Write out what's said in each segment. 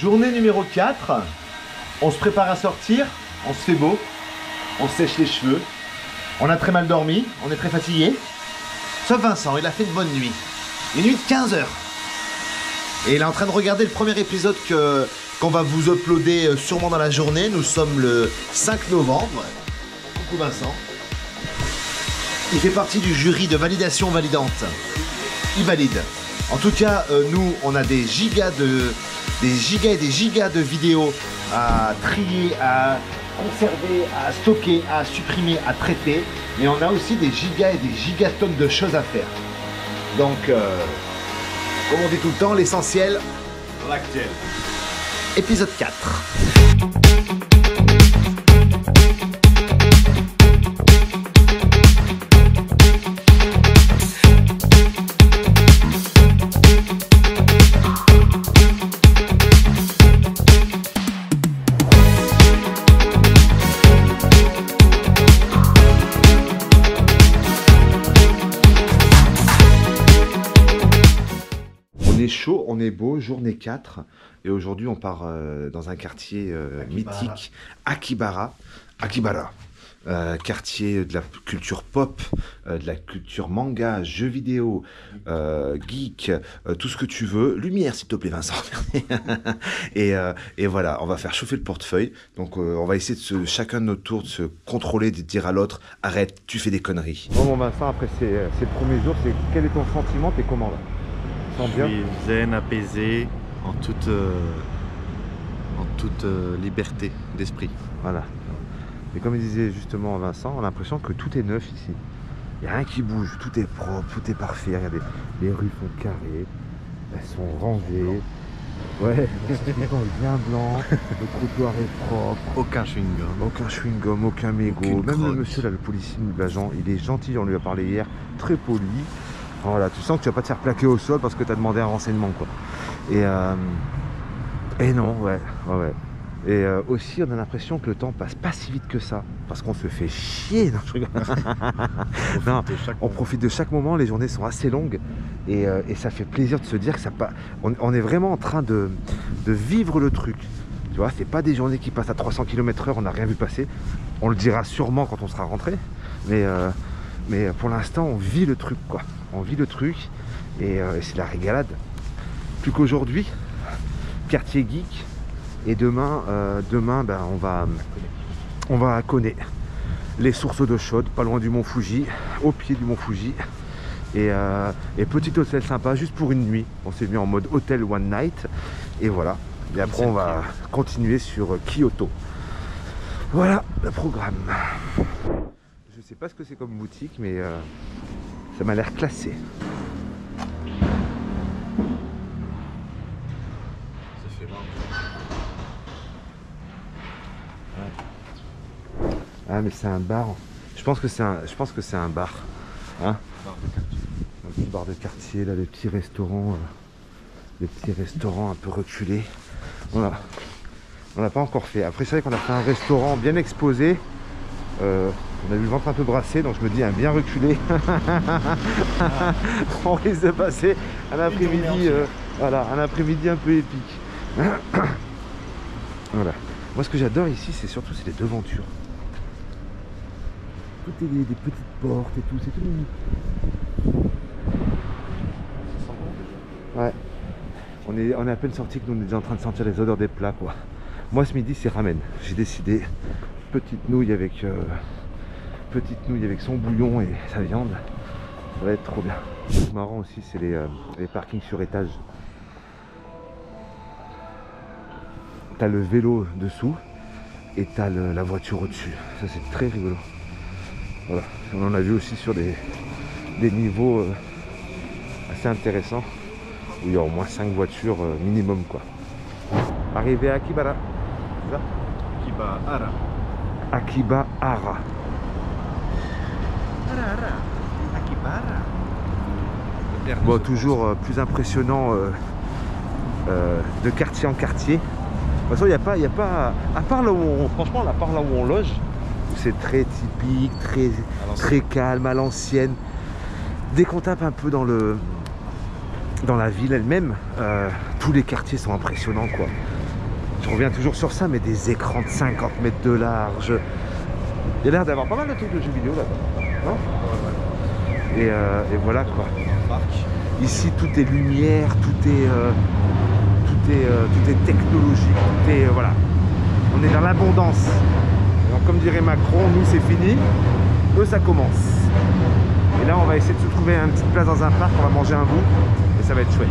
Journée numéro 4. On se prépare à sortir, on se fait beau, on se sèche les cheveux. On a très mal dormi, on est très fatigué. Sauf Vincent, il a fait une bonne nuit. Une nuit de 15 heures. Et il est en train de regarder le premier épisode qu'on va vous uploader sûrement dans la journée. Nous sommes le 5 novembre. Coucou Vincent. Il fait partie du jury de validation validante. Il valide. En tout cas, nous, on a des gigas et des gigas de vidéos à trier, à conserver, à stocker, à supprimer, à traiter. Mais on a aussi des gigas et des gigatonnes de choses à faire. Donc, comme on dit tout le temps, l'essentiel, l'actuel. Épisode 4. Chaud, on est beau, journée 4 et aujourd'hui on part dans un quartier mythique, Akibara, quartier de la culture pop, de la culture manga, jeux vidéo, geek, tout ce que tu veux. Lumière s'il te plaît Vincent. et voilà, on va faire chauffer le portefeuille, donc on va essayer chacun de notre tour de se contrôler, de dire à l'autre arrête, tu fais des conneries. Bon Vincent, après ces premiers jours, quel est ton sentiment, t'es comment là? Je suis zen, apaisé, en toute liberté d'esprit. Voilà. Et comme disait justement Vincent, on a l'impression que tout est neuf ici. Il n'y a rien qui bouge, tout est propre, tout est parfait. Regardez, les rues sont carrées, elles sont rangées. Ouais, le temps est bien blanc, le trottoir est propre. Aucun chewing-gum. Aucun chewing-gum, aucun mégot. Même le monsieur là, le policier, l'agent, il est gentil, on lui a parlé hier, très poli. Voilà, tu sens que tu vas pas te faire plaquer au sol parce que tu as demandé un renseignement quoi. Et non, ouais. Et aussi on a l'impression que le temps passe pas si vite que ça parce qu'on se fait chier. Non, je rigole. Non, on profite de chaque moment, les journées sont assez longues et ça fait plaisir de se dire que on est vraiment en train de vivre le truc. Tu vois, c'est pas des journées qui passent à 300 km/h, on n'a rien vu passer. On le dira sûrement quand on sera rentré, mais pour l'instant on vit le truc quoi. On vit le truc et c'est la régalade. Plus qu'aujourd'hui, quartier geek. Et demain ben, on va à Kone, les sources d'eau chaude, pas loin du mont Fuji, au pied du mont Fuji. Et petit hôtel sympa, juste pour une nuit. On s'est mis en mode hôtel one night. Et voilà. Et après on va continuer sur Kyoto. Voilà le programme. Je sais pas ce que c'est comme boutique, mais ça m'a l'air classé. Ça fait mal. Ouais. Ah mais c'est un bar. Je pense que c'est un bar. Hein, un petit bar de quartier, là, les petits restaurants un peu reculés. Voilà. On n'a pas encore fait. Après c'est vrai qu'on a fait un restaurant bien exposé. On a eu le ventre un peu brassé, donc je me dis un bien reculé. On risque de passer un après-midi, voilà, un après-midi un peu épique. Voilà. Moi, ce que j'adore ici, c'est surtout les devantures. Tout est des petites portes et tout, c'est tout mignon. Ouais. On est à peine sorti que nous on est déjà en train de sentir les odeurs des plats, quoi. Moi, ce midi, c'est ramen. J'ai décidé petite nouille avec son bouillon et sa viande, ça va être trop bien. Ce qui est marrant aussi, c'est les parkings sur étage. T'as le vélo dessous et t'as la voiture au-dessus. Ça c'est très rigolo. Voilà, on en a vu aussi sur des niveaux assez intéressants où il y a au moins 5 voitures minimum quoi. Arrivé à Akibara, c'est ça? Akibahara. Bon, toujours plus impressionnant de quartier en quartier. De toute façon, il n'y a pas, à part là où franchement, à part là où on loge, c'est très typique, très calme, à l'ancienne. Dès qu'on tape un peu dans la ville elle-même, tous les quartiers sont impressionnants quoi. Je reviens toujours sur ça, mais des écrans de 50 mètres de large. Il y a l'air d'avoir pas mal de trucs de jeux vidéo là-bas, non? Et voilà quoi. Ici tout est lumière, tout est technologique, tout est voilà. On est dans l'abondance. Comme dirait Macron, nous c'est fini, eux ça commence. Et là on va essayer de se trouver une petite place dans un parc, on va manger un bout et ça va être chouette.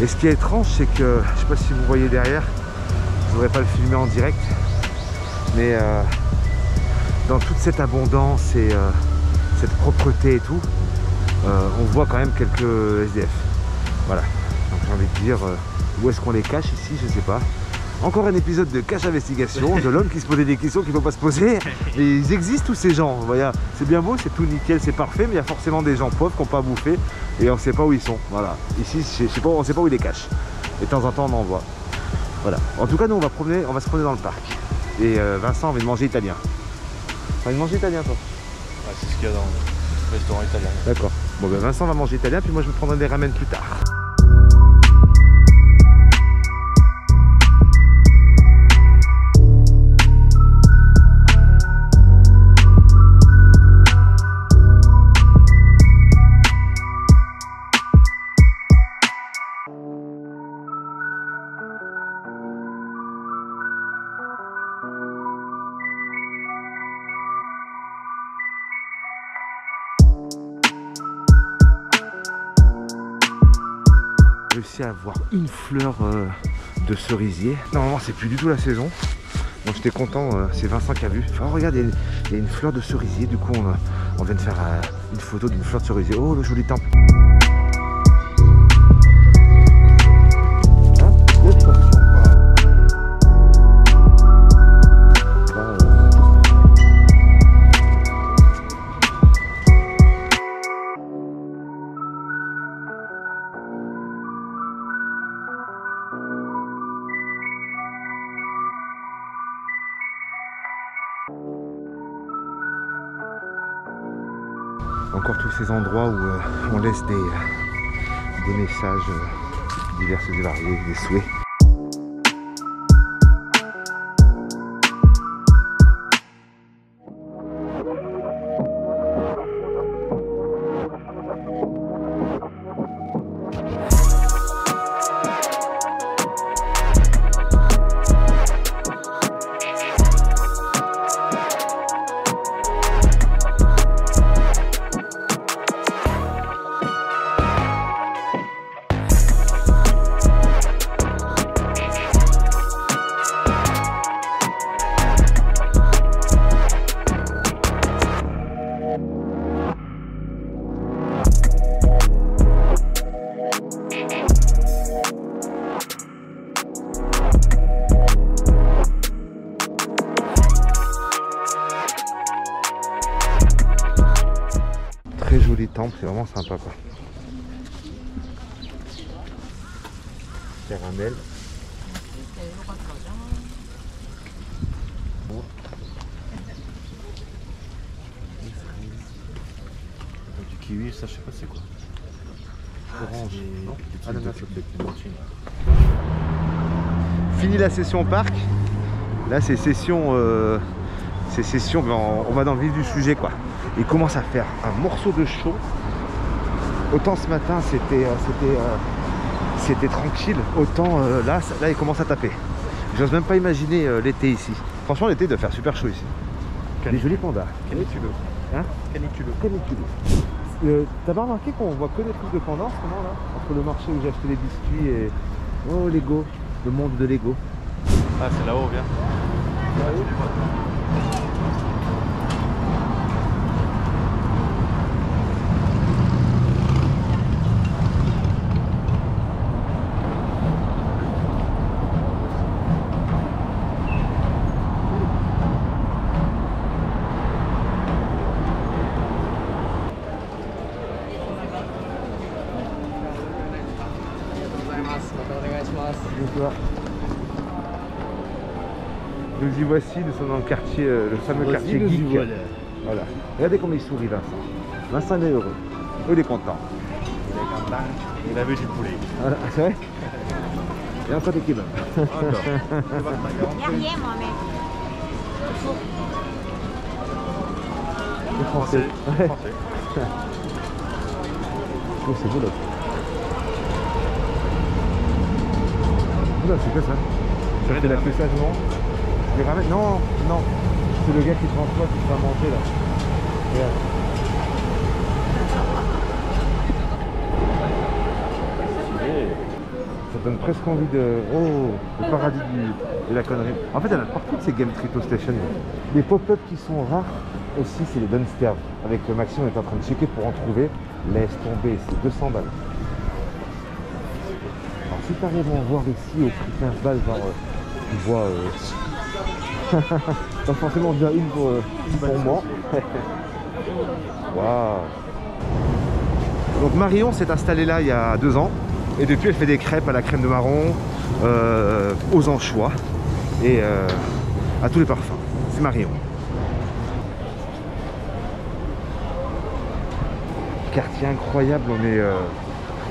Et ce qui est étrange, c'est que, je sais pas si vous voyez derrière, je voudrais pas le filmer en direct, mais dans toute cette abondance et cette propreté et tout, on voit quand même quelques SDF. Voilà, donc j'ai envie de dire, où est-ce qu'on les cache ici, je sais pas. Encore un épisode de Cache Investigation, de l'homme qui se posait des questions qu'il ne faut pas se poser. Et ils existent tous ces gens, voilà. C'est bien beau, c'est tout nickel, c'est parfait, mais il y a forcément des gens pauvres qui n'ont pas bouffé et on ne sait pas où ils sont. Voilà. Ici, je sais pas, on ne sait pas où ils les cachent. Et de temps en temps, on en voit. Voilà. En tout cas, nous, on va se promener dans le parc. Et Vincent a envie de manger italien. T'as envie de manger italien, toi? Ah, c'est ce qu'il y a dans le restaurant italien. D'accord. Bon, ben Vincent va manger italien, puis moi, je me prendrai des ramen plus tard. J'ai réussi à avoir une fleur de cerisier. Normalement c'est plus du tout la saison, donc j'étais content, c'est Vincent qui a vu. Oh regarde, il y a une fleur de cerisier, du coup on vient de faire une photo d'une fleur de cerisier. Oh le joli temple. Encore tous ces endroits où on laisse des messages divers et variés, des souhaits. Très joli temple, c'est vraiment sympa quoi. Caramel. Bon. Du kiwi, ça je sais pas c'est quoi. Orange. Ananas. Fini la session parc. Là c'est session on va dans le vif du sujet quoi. Il commence à faire un morceau de chaud. Autant ce matin c'était tranquille, autant là il commence à taper. J'ose même pas imaginer l'été ici. Franchement l'été doit faire super chaud ici. Des jolis pandas. Caniculeux. Hein? Caniculeux. Caniculeux. T'as pas remarqué qu'on voit que des trucs de pandas en ce moment là? Entre le marché où j'ai acheté des biscuits et... Oh Lego, le monde de Lego. Ah c'est là-haut, viens. Bonsoir. Nous y voici, nous sommes dans le quartier, le fameux quartier geek. Voilà. Regardez comme il sourit Vincent. Vincent il est heureux. Il est content. Il est content. Il a vu du poulet. Voilà. C'est vrai? Il y a encore des kebabs. Il n'y a rien, moi, mais. C'est français. Ouais. Oh, c'est beau là. Oula, c'est quoi ça? Ça fait l'affichage, non? Les ramen? Non, non. C'est le gars qui te vend toi qui te va manger là. Regarde. Ça donne presque envie de... Oh, le paradis de la connerie. En fait, elle a partout de ces Game Trito Station. Les pop-up qui sont rares aussi, c'est les Dunster. Avec Maxime, on est en train de checker pour en trouver. Laisse tomber, c'est 200 balles. Alors si tu arrives à en voir ici au prix 15 balles, genre tu vois pas forcément bien une pour moi. Waouh. Donc Marion s'est installée là il y a 2 ans et depuis elle fait des crêpes à la crème de marron, aux anchois et à tous les parfums. C'est Marion. Quartier incroyable, on est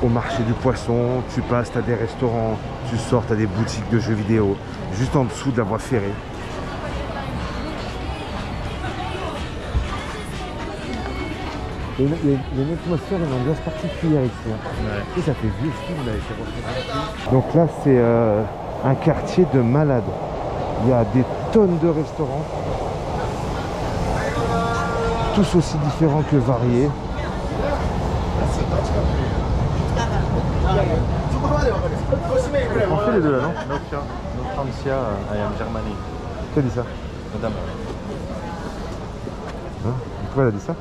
au marché du poisson, tu passes, tu as des restaurants, tu sors, tu as des boutiques de jeux vidéo, juste en dessous de la voie ferrée. Il y a une atmosphère, une ambiance particulière ici. Hein. Ouais. Et ça fait vieux film, là, été refait. Donc là, c'est un quartier de malades. Il y a des tonnes de restaurants, tous aussi différents que variés. On fait les deux là, non? No Francia, I am Germany. Qui a dit ça? Madame. Hein? Pourquoi elle a dit ça?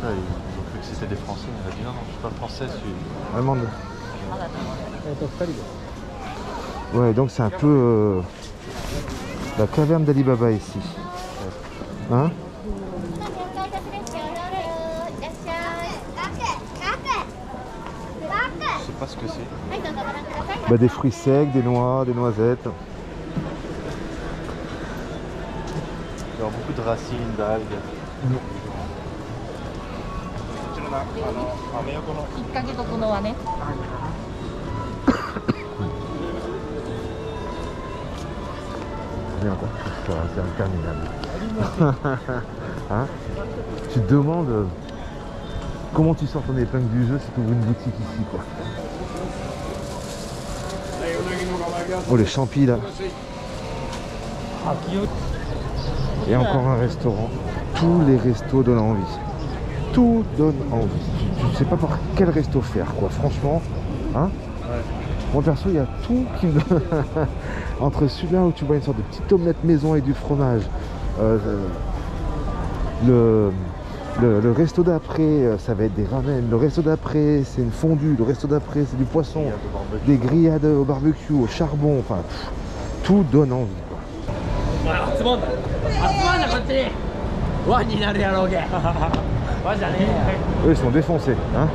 Ils ont cru que c'était des Français. Elle a dit non, non, je suis pas français, je suis... Allemande. Ouais, donc c'est un peu la caverne d'Ali Baba ici. Hein? Je sais pas ce que c'est. Bah, des fruits secs, des noix, des noisettes. Il y a beaucoup de racines, d'algues. C'est interminable. Hein? Tu te demandes comment tu sors ton épingle du jeu si tu ouvres une boutique ici, quoi. Oh, les champis là. Et encore un restaurant. Tous les restos donnent envie. Tout donne envie. Tu ne sais pas par quel resto faire, quoi. Franchement, hein? Ouais. Moi perso, il y a tout qui me donne. Entre celui-là où tu vois une sorte de petite omelette maison et du fromage, le resto d'après, ça va être des ramen. Le resto d'après, c'est une fondue. Le resto d'après, c'est du poisson. Des grillades au barbecue, au charbon. Enfin, tout donne envie, quoi. Eux, ils sont défoncés, hein?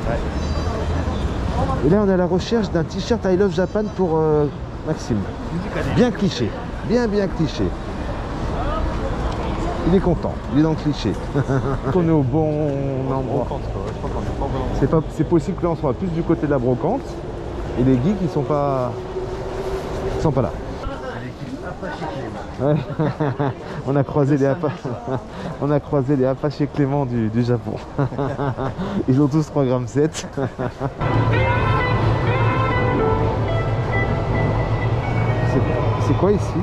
Ouais. Et là, on est à la recherche d'un t-shirt I Love Japan pour Maxime. Bien cliché, bien cliché. Il est content, il est dans le cliché. On est au bon endroit. C'est possible que là on soit plus du côté de la brocante. Et les geeks ils sont pas là. Ouais. On a croisé les Apache Clément du Japon. Ils ont tous 3,7 g. C'est quoi ici?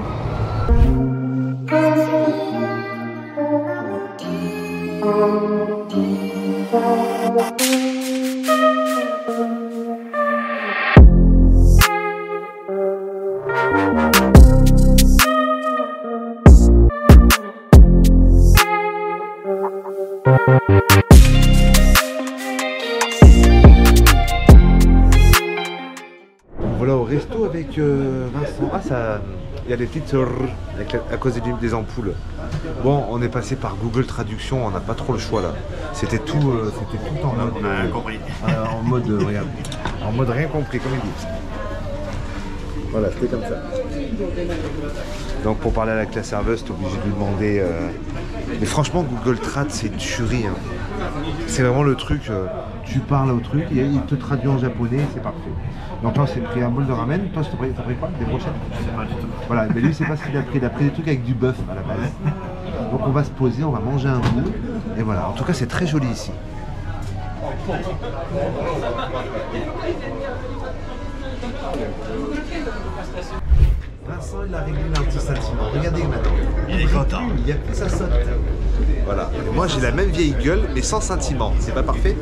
Voilà au resto avec Vincent. Ah, ça il y a des petites à cause des ampoules. Bon, on est passé par Google Traduction, on n'a pas trop le choix là. C'était tout en mode. On a rien compris. En mode, regarde. En mode rien compris, comme ils disent. Voilà, c'était comme ça. Donc pour parler avec la serveuse, t'es obligé de lui demander. Mais franchement, Google Trad, c'est une tuerie. Hein. C'est vraiment le truc. Tu parles au truc, et il te traduit en japonais, c'est parfait. Donc là, on s'est pris un bol de ramen. Toi, t'as pris quoi? Des brochettes? Je sais pas du tout. Voilà, mais lui, c'est pas ce qu'il a pris. Il a pris des trucs avec du bœuf à la base. Donc on va se poser, on va manger un bout. Et voilà, en tout cas, c'est très joli ici. Vincent, il a réglé un petit sentiment. Regardez maintenant. Il est content. Il y a plus ça saute. Voilà. Et moi, j'ai la même vieille gueule, mais sans sentiment. C'est pas parfait?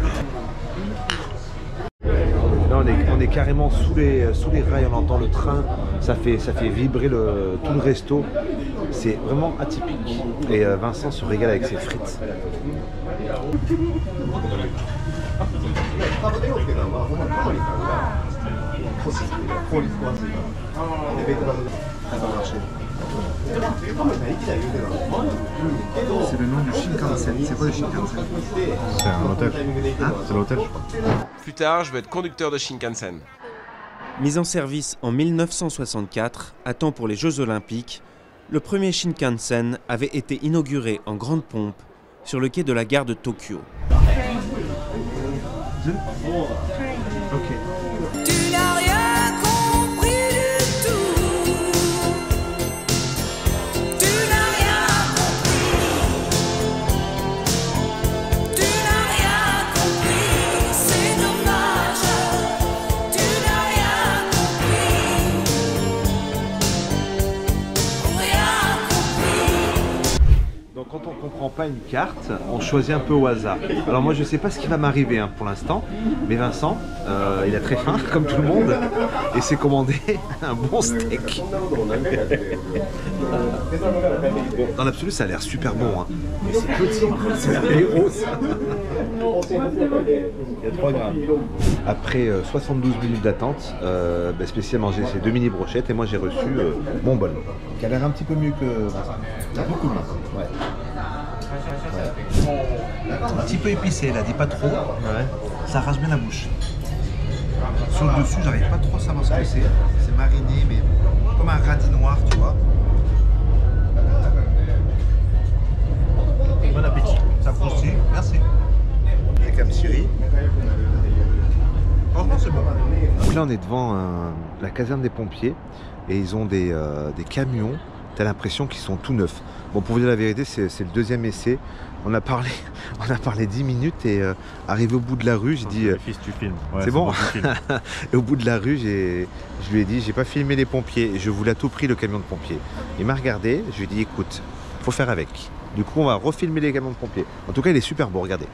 Là, on est carrément sous les rails. On entend le train. Ça fait vibrer tout le resto. C'est vraiment atypique. Et Vincent se régale avec ses frites. C'est le nom du Shinkansen. C'est quoi le Shinkansen? C'est un hôtel. Hein? C'est l'hôtel, je crois. Plus tard, je vais être conducteur de Shinkansen. Mis en service en 1964, à temps pour les Jeux Olympiques, le premier Shinkansen avait été inauguré en grande pompe sur le quai de la gare de Tokyo. Ok. Tu n'as rien compris du tout. Tu n'as rien compris. Tu n'as rien compris. C'est dommage. Tu n'as rien compris. Rien compris. Donc quand on comprend pas une carte, on choisit un peu au hasard. Alors moi je sais pas ce qui va m'arriver hein, pour l'instant, mais Vincent, il a très faim comme tout le monde et s'est commandé un bon steak. Bon, dans l'absolu ça a l'air super bon, hein. Mais c'est petit, c'est gros ça. Il y a 3 grammes. Après 72 minutes d'attente, Spécial a mangé ses 2 mini brochettes et moi j'ai reçu mon bol. Qui a l'air un petit peu mieux que Vincent. Beaucoup mieux. Ouais. Un petit peu épicé, là, dis pas trop. Ouais. Ça arrache bien la bouche. Sur le dessus, j'arrive pas trop à savoir ce que c'est. C'est mariné, mais comme un radis noir, tu vois. Bon appétit. Ça croustille, merci. Avec un petit riz. Franchement, c'est bon. Donc là, on est devant la caserne des pompiers et ils ont des camions. T'as l'impression qu'ils sont tout neufs. Bon, pour vous dire la vérité, c'est le deuxième essai. On a parlé 10 minutes et arrivé au bout de la rue, j'ai dit... Fils, tu filmes. Ouais, c'est bon, tu filmes. Et au bout de la rue, je lui ai dit, j'ai pas filmé les pompiers. Je voulais à tout prix le camion de pompiers. Il m'a regardé, je lui ai dit, écoute, faut faire avec. Du coup, on va refilmer les camions de pompiers. En tout cas, il est super beau, regardez.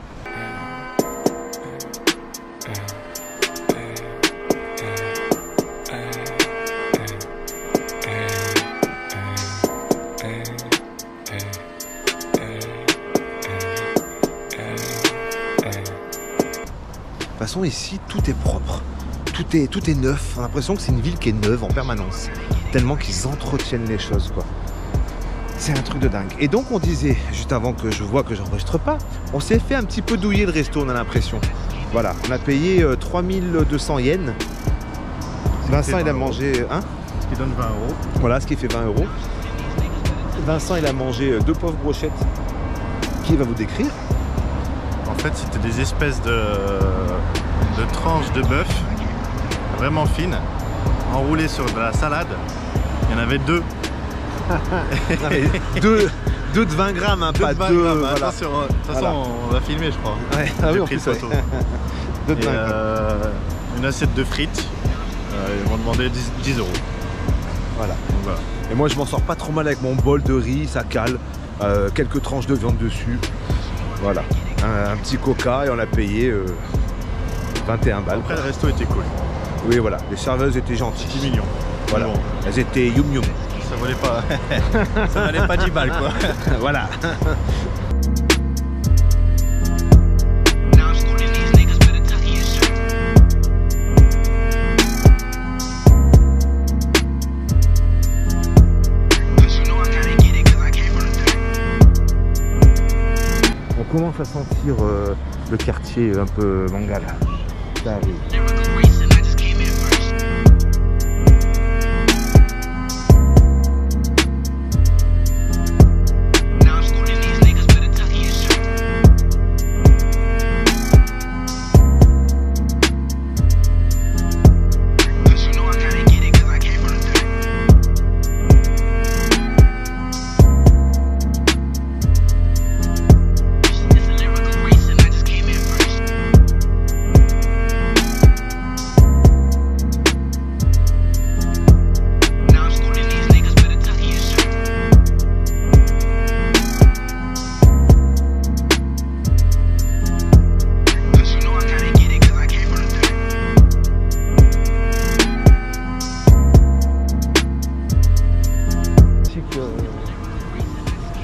De toute façon, ici, tout est propre, tout est neuf. On a l'impression que c'est une ville qui est neuve en permanence. Tellement qu'ils entretiennent les choses, quoi. C'est un truc de dingue. Et donc, on disait, juste avant que je vois que j'enregistre pas, on s'est fait un petit peu douiller le resto, on a l'impression. Voilà, on a payé 3200 yens. Vincent, il a mangé... Hein, Ce qui donne 20 €. voilà, ce qui fait 20 €. Vincent, il a mangé 2 pauvres brochettes. Qui va vous décrire? En fait, c'était des espèces de tranches de bœuf vraiment fines, enroulées sur de la salade. Il y en avait 2. deux de 20 grammes, hein, pas 2. Voilà. Attention, de toute façon, Voilà. on va filmer, je crois. Ouais, ah oui, J'ai en pris plus, une photo. ouais. Deux de Et, 20 grammes. une assiette de frites. Ils m'ont demandé 10 €. Voilà. Donc voilà. Et moi, je m'en sors pas trop mal avec mon bol de riz, ça cale. Quelques tranches de viande dessus. Voilà. Un petit coca et on a payé 21 balles. Après, le resto était cool. Oui, voilà. Les serveuses étaient gentilles. 10 millions. Voilà. Bon, Elles étaient youm youm. ça valait pas. Ça valait pas 10 balles, quoi. Voilà. commence à sentir le quartier un peu manga là. Ça arrive.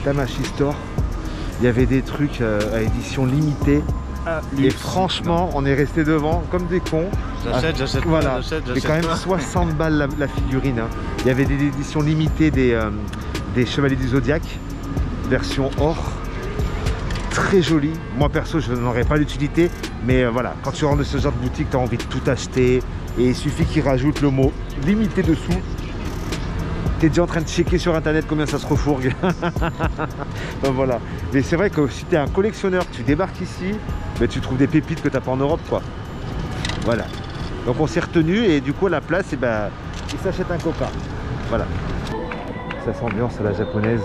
Tamashi Store, il y avait des trucs à édition limitée et franchement on est resté devant comme des cons. J'achète, voilà. j'achète. C'est quand même 60 balles la figurine, hein. Il y avait des éditions limitées des Chevaliers du Zodiaque version or, très jolie. Moi perso je n'aurais pas l'utilité, mais voilà, quand tu rentres dans ce genre de boutique tu as envie de tout acheter et il suffit qu'ils rajoutent le mot limité dessous. T'es déjà en train de checker sur internet combien ça se refourgue. Ben voilà. Mais c'est vrai que si t'es un collectionneur, tu débarques ici, ben tu trouves des pépites que t'as pas en Europe, quoi. Voilà. Donc on s'est retenu et du coup à la place, et ben, il s'achète un coca. Voilà. Ça s'ambiance à la japonaise.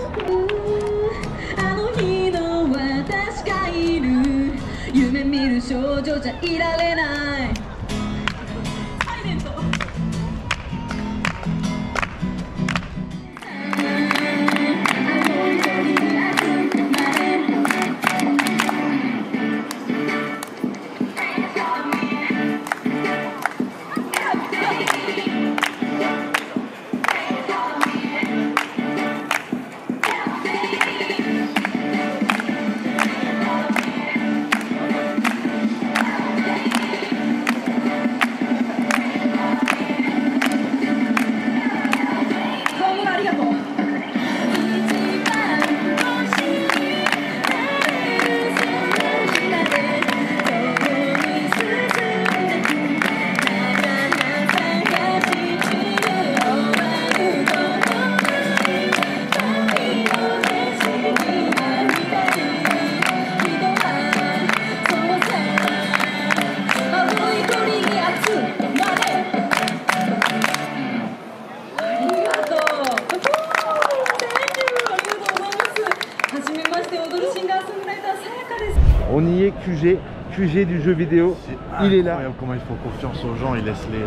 On y est, QG du jeu vidéo, il est là. Incroyable comment ils font confiance aux gens, ils laissent les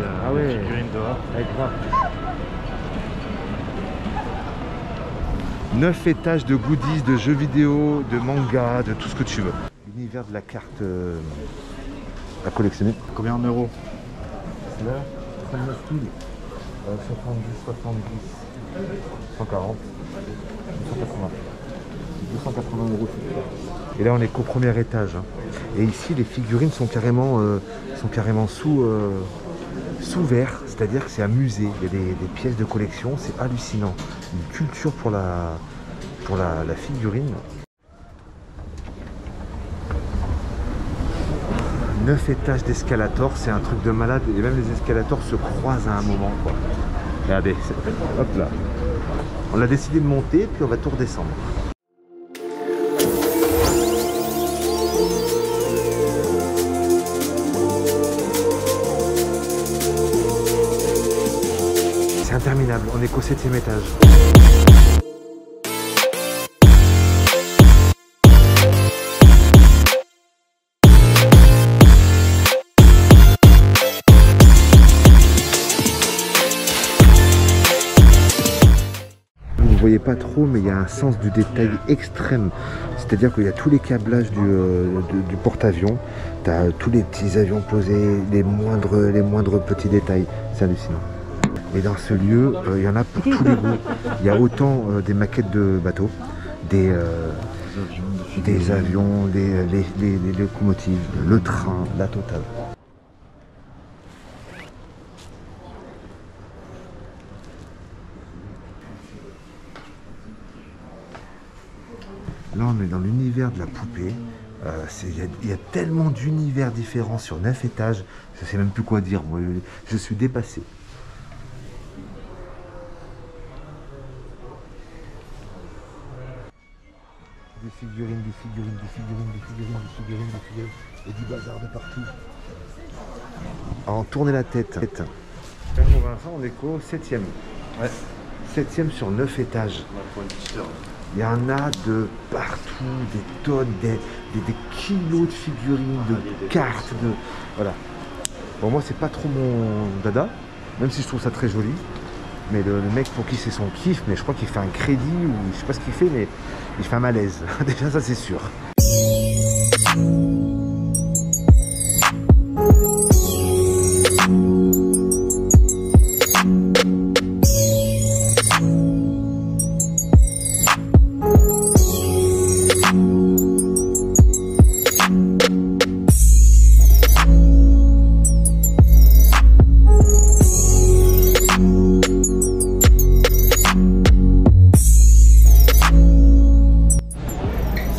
figurines dehors. Ouais, grave. 9 étages de goodies, de jeux vidéo, de manga, de tout ce que tu veux. L'univers de la carte à collectionner. Combien en euros? Là, ça me style. 70, 70, 140, 280. 280 €. Et là on est qu'au premier étage, hein. Et ici les figurines sont carrément sous verre, c'est-à-dire que c'est un musée. Il y a des pièces de collection, c'est hallucinant. Une culture pour la figurine. 9 étages d'escalator, c'est un truc de malade. Et même les escalators se croisent à un moment, quoi. Regardez, hop là. On a décidé de monter, puis on va tout redescendre. C'est interminable, on est qu'au 7e étage. Vous ne voyez pas trop, mais il y a un sens du détail extrême. C'est-à-dire qu'il y a tous les câblages du porte-avions, tu as tous les petits avions posés, les moindres petits détails. C'est hallucinant. Et dans ce lieu, il y en a pour tous les goûts. Il y a autant des maquettes de bateaux, des avions, les locomotives, le train, la totale. Là, on est dans l'univers de la poupée. Il y a tellement d'univers différents sur 9 étages, je sais même plus quoi dire, moi, je suis dépassé. Des figurines, et du bazar de partout. Alors, tournez la tête. Vincent, on est qu'au 7e. Ouais. 7e sur 9 étages. Il y en a de partout, des tonnes, des kilos de figurines, de cartes, voilà. Bon, moi, c'est pas trop mon dada, même si je trouve ça très joli. Mais le mec pour qui c'est son kiff, mais je crois qu'il fait un crédit ou je sais pas ce qu'il fait, mais il fait un malaise. Déjà, ça, c'est sûr.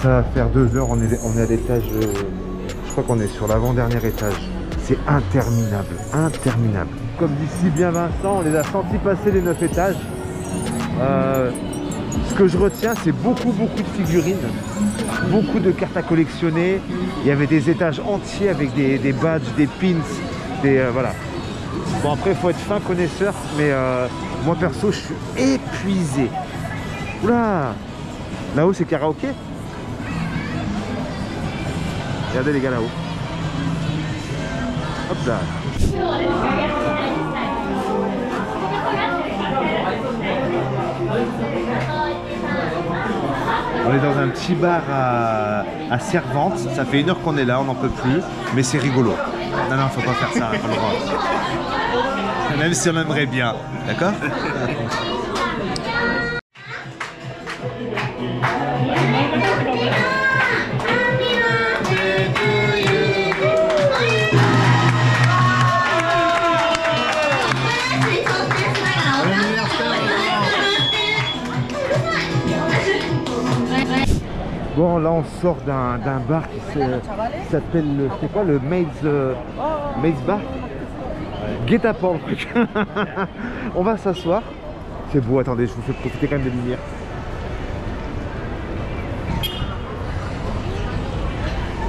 Ça va faire 2 heures, on est à l'étage, je crois qu'on est sur l'avant-dernier étage. C'est interminable, interminable. Comme dit si bien Vincent, on les a sentis passer les 9 étages. Ce que je retiens, c'est beaucoup de figurines, beaucoup de cartes à collectionner. Il y avait des étages entiers avec des badges, des pins, voilà. Bon, après, il faut être fin connaisseur, mais moi perso, je suis épuisé. Oula, là-haut, c'est karaoké. Regardez les gars là-haut. Hop là. On est dans un petit bar à Servante. Ça fait 1 heure qu'on est là, on n'en peut plus. Mais c'est rigolo. Non, faut pas faire ça, pas le droit. Même si on aimerait bien. D'accord ? Bon, là on sort d'un bar qui s'appelle, c'est quoi, le Maze Bar. Guet-apens le truc. On va s'asseoir. C'est beau, attendez, je vous fais profiter quand même des lumières.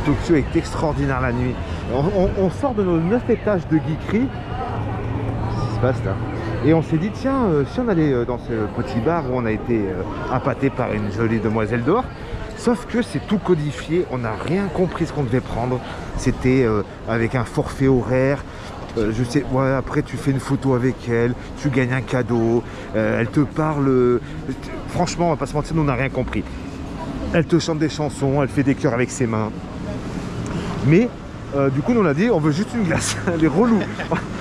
Tokyo est extraordinaire la nuit. On sort de nos 9 étages de geekerie. Qu'est-ce qui se passe là? Et on s'est dit, tiens, si on allait dans ce petit bar où on a été appâté par une jolie demoiselle d'or. Sauf que c'est tout codifié, on n'a rien compris ce qu'on devait prendre. C'était avec un forfait horaire. Je sais, ouais, après tu fais une photo avec elle, tu gagnes un cadeau, elle te parle. Franchement, on va pas se mentir, nous on n'a rien compris. Elle te chante des chansons, elle fait des chœurs avec ses mains. Mais du coup, nous on a dit, on veut juste une glace. Elle est relou.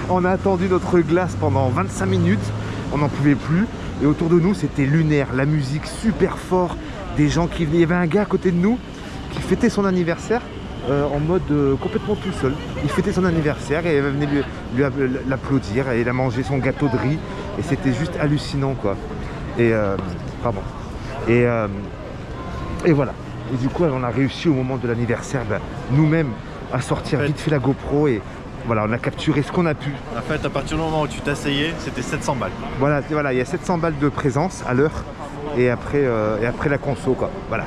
On a attendu notre glace pendant 25 minutes, on n'en pouvait plus. Et autour de nous, c'était lunaire, la musique super fort. Des gens qui venaient, il y avait un gars à côté de nous qui fêtait son anniversaire en mode complètement tout seul. Il fêtait son anniversaire et elle venait lui l'applaudir et il a mangé son gâteau de riz et c'était juste hallucinant quoi. Et pardon. Et voilà. Et du coup on a réussi au moment de l'anniversaire nous-mêmes à sortir vite fait la GoPro et voilà, on a capturé ce qu'on a pu. En fait, à partir du moment où tu t'asseyais, c'était 700 balles. Voilà, il y a 700 balles de présence à l'heure. Et après la conso quoi, voilà.